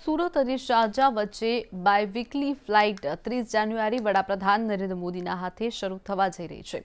સુરત અને શારજા વચ્ચે બાયવીકલી ફ્લાઇટ 30 જાન્યુઆરી વડાપ્રધાન નરેન્દ્ર મોદીના હાથે શરૂ થવા જઈ રહી છે।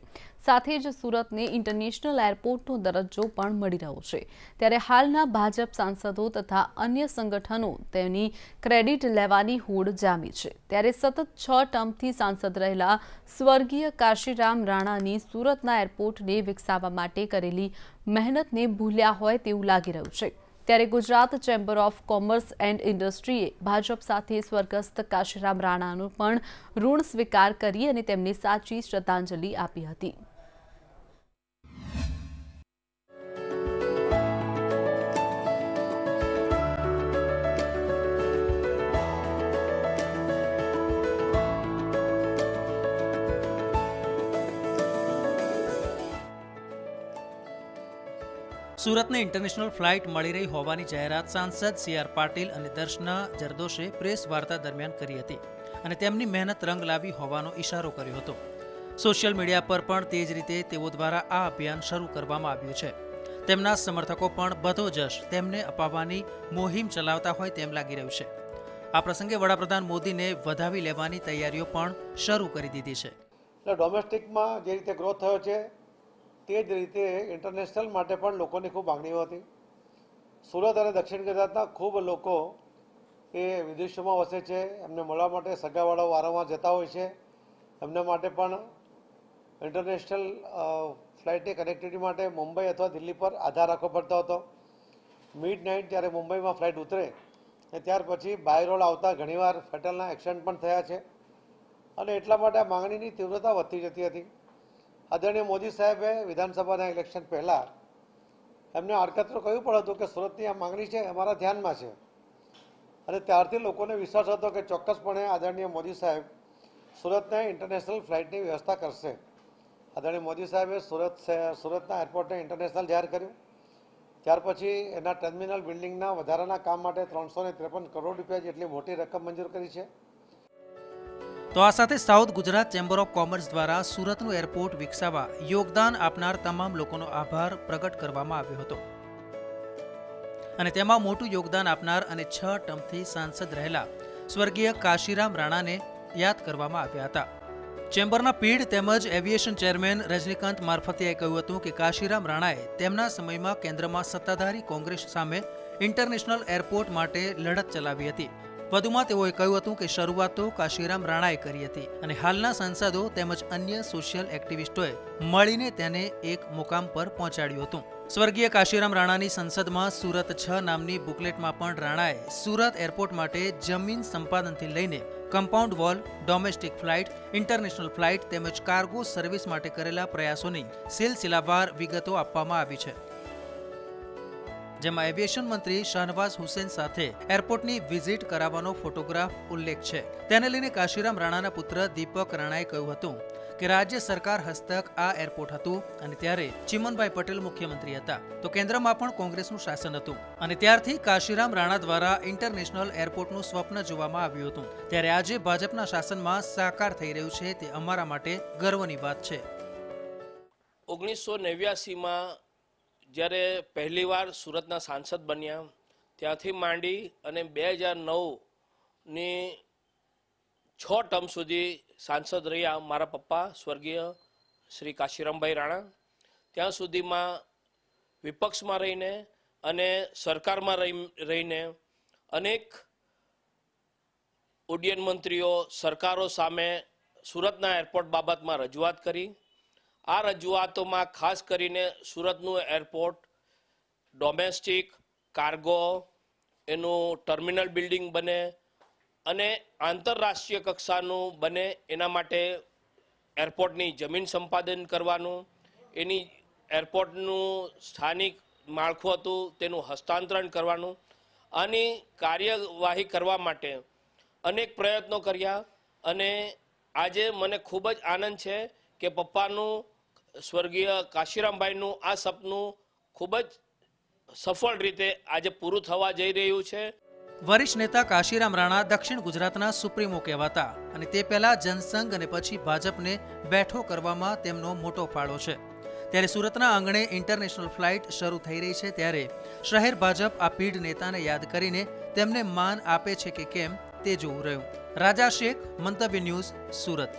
સાથે જ સુરતને ઇન્ટરનેશનલ એરપોર્ટનો દરજ્જો પણ મળી રહ્યો છે। ત્યારે હાલના ભાજપ સાંસદો તથા અન્ય સંગઠનો તેની ક્રેડિટ લેવાની હોડ જામી છે। ત્યારે સતત 6 ટર્મથી સાંસદ રહેલા સ્વર્ગીય કાશીરામ રાણાની સુરતના એરપોર્ટને વિકસાવવા માટે કરેલી મહેનતને ભૂલ્યા હોય તેવું લાગી રહ્યું છે। ત્યારે Gujarat chamber of commerce and ઇન્ડસ્ટ્રીએ ભાજપ સાથે સ્વર્ગસ્થ કાશીરામ રાણાનો પણ ઋણ સ્વીકાર કરી અને તેમને સાચી શ્રદ્ધાંજલિ આપી હતી। સુરતને ઇન્ટરનેશનલ ફ્લાઇટ મળી રહી હોવાની જાહેરાત સાંસદ CR પાટીલ અને દર્શના જરદોશે પ્રેસ વાર્તા દરમિયાન કરી હતી અને તેમની મહેનત રંગ લાવી હોવાનો ઇશારો કર્યો હતો। સોશિયલ મીડિયા પર પણ તે જ રીતે તેઓ દ્વારા આ અભિયાન શરૂ કરવામાં આવ્યું છે। તેમના સમર્થકો પણ બધો જશ તેમને અપાવવાની મુહિમ ચલાવતા હોય તેમ લાગી રહ્યું છે। આ પ્રસંગે વડાપ્રધાન મોદીને વધાવી લેવાની તૈયારીઓ પણ શરૂ કરી દીધી છે। ડોમેસ્ટિકમાં જે રીતે ગ્રોથ થયો છે તે જ રીતે ઇન્ટરનેશનલ માટે પણ લોકોની ખૂબ માંગણીઓ હતી। સુરત અને દક્ષિણ ગુજરાતના ખૂબ લોકો એ વિદેશોમાં વસે છે, એમને મળવા માટે સગાવાળાઓ વારંવાર જતા હોય છે। એમના માટે પણ ઇન્ટરનેશનલ ફ્લાઇટની કનેક્ટિવિટી માટે મુંબઈ અથવા દિલ્હી પર આધાર રાખવો પડતો હતો। મિડનાઇટ જ્યારે મુંબઈમાં ફ્લાઇટ ઉતરે ત્યાર પછી બાય રોડ આવતા ઘણીવાર ફેટલના એક્સિડન્ટ પણ થયા છે અને એટલા માટે આ માંગણીની તીવ્રતા વધતી જતી હતી। આદરણીય મોદી સાહેબે વિધાનસભાના ઇલેક્શન પહેલાં એમને આડકતરું કહ્યું પણ હતું કે સુરતની આ માંગણી છે અમારા ધ્યાનમાં છે અને ત્યારથી લોકોને વિશ્વાસ હતો કે ચોક્કસપણે આદરણીય મોદી સાહેબ સુરતને ઇન્ટરનેશનલ ફ્લાઇટની વ્યવસ્થા કરશે। આદરણીય મોદી સાહેબે સુરતના એરપોર્ટને ઇન્ટરનેશનલ જાહેર કર્યું। ત્યાર પછી એના ટર્મિનલ બિલ્ડિંગના વધારાના કામ માટે 353 કરોડ રૂપિયા જેટલી મોટી રકમ મંજૂર કરી છે। તો આ સાથે south Gujarat chamber of commerce દ્વારા સુરતનું એરપોર્ટ વિકસાવવા યોગદાન આપનાર તમામ લોકોનો આભાર પ્રગટ કરવામાં આવ્યો હતો અને તેમાં મોટું યોગદાન આપનાર અને 6 ટર્મથી સાંસદ રહેલા સ્વર્ગીય કાશીરામ રાણાને યાદ કરવામાં આવ્યા હતા। ચેમ્બરના પીડ તેમજ એવિએશન ચેરમેન રજનીકાંત મારફતિયાએ કહ્યું હતું કે કાશીરામ રાણાએ તેમના સમયમાં કેન્દ્રમાં સત્તાધારી કોંગ્રેસ સામે ઇન્ટરનેશનલ એરપોર્ટ માટે લડત ચલાવી હતી। વધુમાં તેઓએ કહ્યું હતું કે શરૂઆત તો કાશીરામ રાણાએ કરી હતી અને હાલના સાંસદો તેમજ અન્ય સોશિયલ એક્ટિવિસ્ટોએ મળીને તેને એક મુકામ પર પહોંચાડ્યું હતું। સ્વર્ગીય કાશીરામ રાણાની સંસદમાં સુરત 6 નામની બુકલેટમાં પણ રાણાએ સુરત એરપોર્ટ માટે જમીન સંપાદનથી લઈને compound wall, domestic flight, international flight તેમજ કાર્ગો સર્વિસ માટે કરેલા પ્રયાસોની સિલસિલાવાર વિગતો આપવામાં આવી છે, જેમાં એવિએશન મંત્રી શાહનવાઝ હુસેન સાથે એરપોર્ટની વિઝિટ કરાવવાનો ફોટોગ્રાફ ઉલ્લેખ છે। તેને લઈને કાશીરામ રાણાના પુત્ર દીપક રાણાએ કહ્યું હતું કે રાજ્ય સરકાર હસ્તક આ એરપોર્ટ હતું અને ત્યારે ચિમનભાઈ પટેલ મુખ્યમંત્રી હતા તો કેન્દ્રમાં પણ કોંગ્રેસનું શાસન હતું અને ત્યારથી કાશીરામ રાણા દ્વારા ઇન્ટરનેશનલ એરપોર્ટનું સ્વપ્ન જોવામાં આવ્યું હતું। ત્યારે આજે ભાજપના શાસનમાં સાકાર થઈ રહ્યું છે તે અમારા માટે ગર્વની વાત છે। 1989માં જ્યારે પહેલીવાર સુરતના સાંસદ બન્યા ત્યાંથી માંડી અને 2009ની 6 ટર્મ સુધી સાંસદ રહ્યા મારા પપ્પા સ્વર્ગીય શ્રી કાશીરામભાઈ રાણા। ત્યાં સુધીમાં વિપક્ષમાં રહીને અને સરકારમાં રહીને અનેક ઉડ્ડયન મંત્રીઓ સરકારો સામે સુરતના એરપોર્ટ બાબતમાં રજૂઆત કરી। આ રજૂઆતોમાં ખાસ કરીને સુરતનું એરપોર્ટ ડોમેસ્ટિક, કાર્ગો, એનું ટર્મિનલ બિલ્ડિંગ બને અને આંતરરાષ્ટ્રીય કક્ષાનું બને એના માટે એરપોર્ટની જમીન સંપાદન કરવાનું, એની એરપોર્ટનું સ્થાનિક માળખું હતું તેનું હસ્તાંતરણ કરવાનું, આની કાર્યવાહી કરવા માટે અનેક પ્રયત્નો કર્યા અને આજે મને ખૂબ જ આનંદ છે કે પપ્પાનું સ્વર્ગીય કાશીરામભાઈનું આ સપનું ખૂબ જ સફળ રીતે આજે પૂરું થવા જઈ રહ્યું છે। વરિષ્ઠ નેતા કાશીરામ રાણા દક્ષિણ ગુજરાતના સુપ્રીમો કહેવાતા અને તે પહેલા જનસંઘ અને પછી ભાજપને બેઠો કરવામાં તેમનો મોટો ફાળો છે। ત્યારે સુરતના આંગણે ઇન્ટરનેશનલ ફ્લાઇટ શરૂ થઈ રહી છે ત્યારે શહેર ભાજપ આ પીઢ નેતાને યાદ કરીને તેમને માન આપે છે કે કેમ તે જોવું રહ્યું। રાજા શેખ, મંતવ્ય ન્યૂઝ, સુરત।